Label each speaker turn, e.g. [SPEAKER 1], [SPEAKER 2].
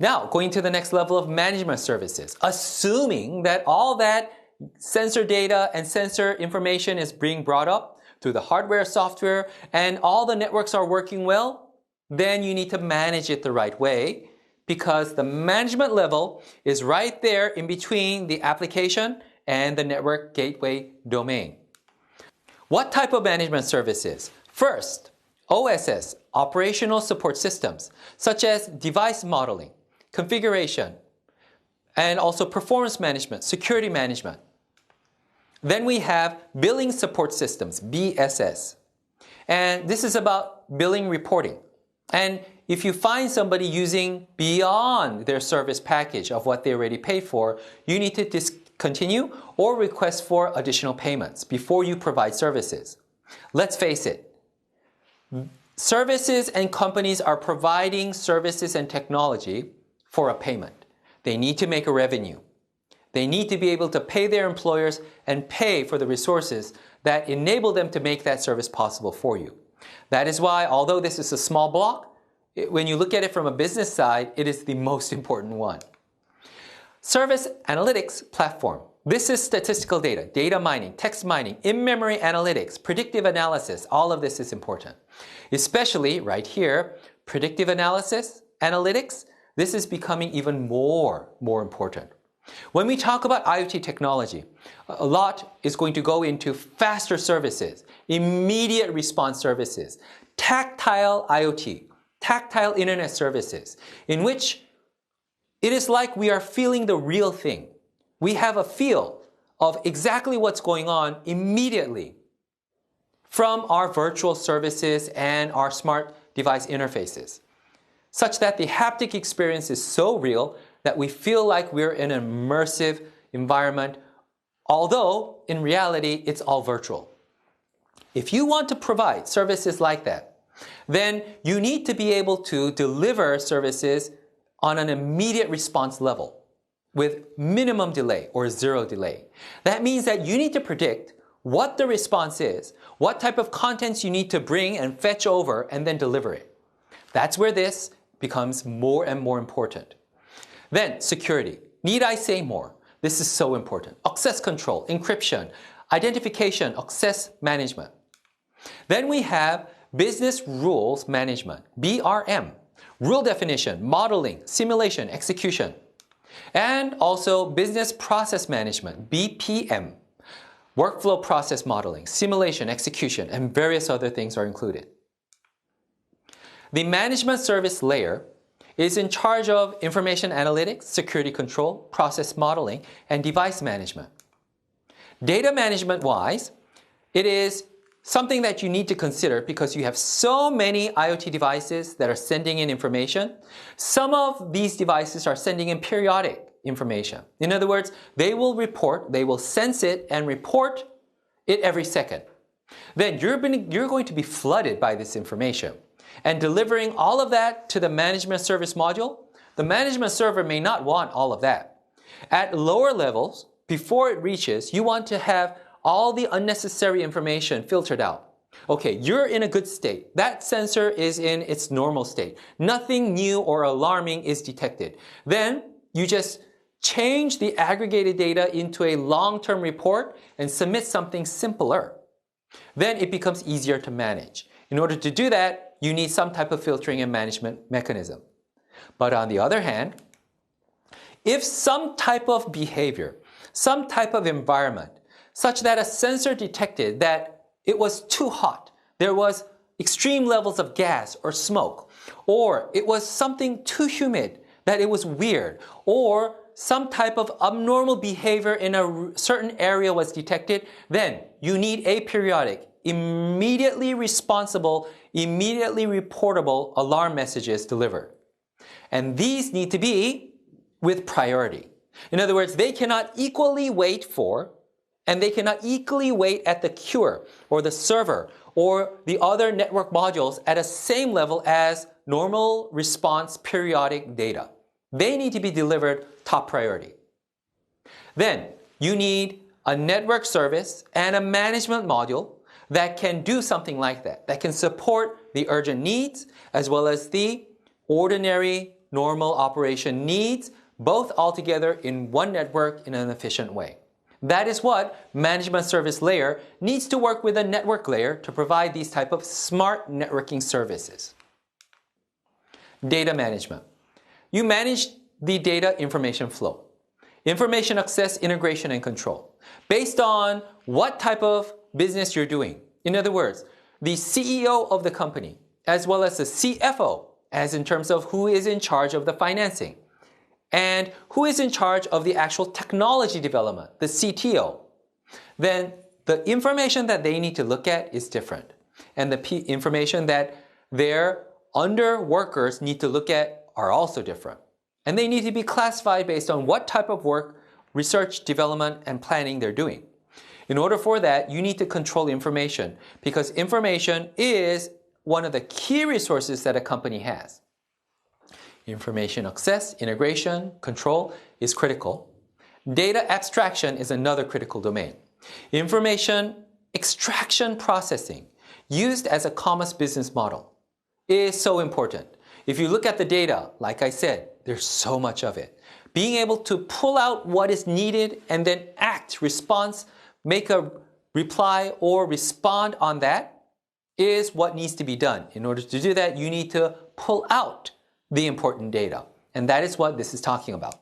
[SPEAKER 1] Now, going to the next level of management services, assuming that all that sensor data and sensor information is being brought up through the hardware, software, and all the networks are working well, then you need to manage it the right way, because the management level is right there in between the application and the network gateway domain. What type of management services? First, OSS, operational support systems, such as device modeling, configuration, and also performance management, security management. Then we have billing support systems, BSS. And this is about billing reporting. And if you find somebody using beyond their service package of what they already paid for, you need to discontinue or request for additional payments before you provide services. Let's face it, services and companies are providing services and technology for a payment. They need to make a revenue. They need to be able to pay their employers and pay for the resources that enable them to make that service possible for you. That is why, although this is a small block, when you look at it from a business side, it is the most important one. Service analytics platform. This is statistical data, data mining, text mining, in-memory analytics, predictive analysis. All of this is important. Especially right here, predictive analysis, analytics, this is becoming even more important. When we talk about IoT technology, a lot is going to go into faster services, immediate response services, tactile IoT, tactile internet services, in which it is like we are feeling the real thing. We have a feel of exactly what's going on immediately from our virtual services and our smart device interfaces, such that the haptic experience is so real that we feel like we're in an immersive environment, although in reality it's all virtual. If you want to provide services like that, then you need to be able to deliver services on an immediate response level with minimum delay or zero delay. That means that you need to predict what the response is, what type of contents you need to bring and fetch over and then deliver it. That's where this becomes more and more important. Then security. Need I say more? This is so important. Access control, encryption, identification, access management. Then we have business rules management, BRM, rule definition, modeling, simulation, execution. And also business process management, BPM, workflow process modeling, simulation, execution, and various other things are included. The management service layer is in charge of information analytics, security control, process modeling, and device management. Data management-wise, it is something that you need to consider because you have so many IoT devices that are sending in information. Some of these devices are sending in periodic information. In other words, they will report, they will sense it and report it every second. Then you're going to be flooded by this information. And delivering all of that to the management service module, the management server may not want all of that. At lower levels, before it reaches, you want to have all the unnecessary information filtered out. Okay, you're in a good state. That sensor is in its normal state. Nothing new or alarming is detected. Then you just change the aggregated data into a long-term report and submit something simpler. Then it becomes easier to manage. In order to do that, you need some type of filtering and management mechanism. But on the other hand, if some type of behavior, some type of environment, such that a sensor detected that it was too hot, there was extreme levels of gas or smoke, or it was something too humid, that it was weird, or some type of abnormal behavior in a certain area was detected, then you need aperiodic, immediately responsible, immediately reportable alarm messages delivered. And these need to be with priority. In other words, they cannot equally wait for, and they cannot equally wait at the queue or the server or the other network modules at a same level as normal response periodic data. They need to be delivered top priority. Then you need a network service and a management module that can do something like that, that can support the urgent needs as well as the ordinary normal operation needs both altogether in one network in an efficient way. That is what management service layer needs to work with a network layer to provide these type of smart networking services. Data management. You manage the data information flow, information access, integration, and control based on what type of business you're doing. In other words, the CEO of the company as well as the CFO, as in terms of who is in charge of the financing and who is in charge of the actual technology development, the CTO, then the information that they need to look at is different. And the information that their under workers need to look at are also different. And they need to be classified based on what type of work, research, development, and planning they're doing. In order for that, you need to control information because information is one of the key resources that a company has. Information access, integration, control is critical. Data abstraction is another critical domain. Information extraction processing, used as a commerce business model, is so important. If you look at the data, like I said, there's so much of it. Being able to pull out what is needed and then act, response, make a reply or respond on that is what needs to be done. In order to do that, you need to pull out the important data. And that is what this is talking about.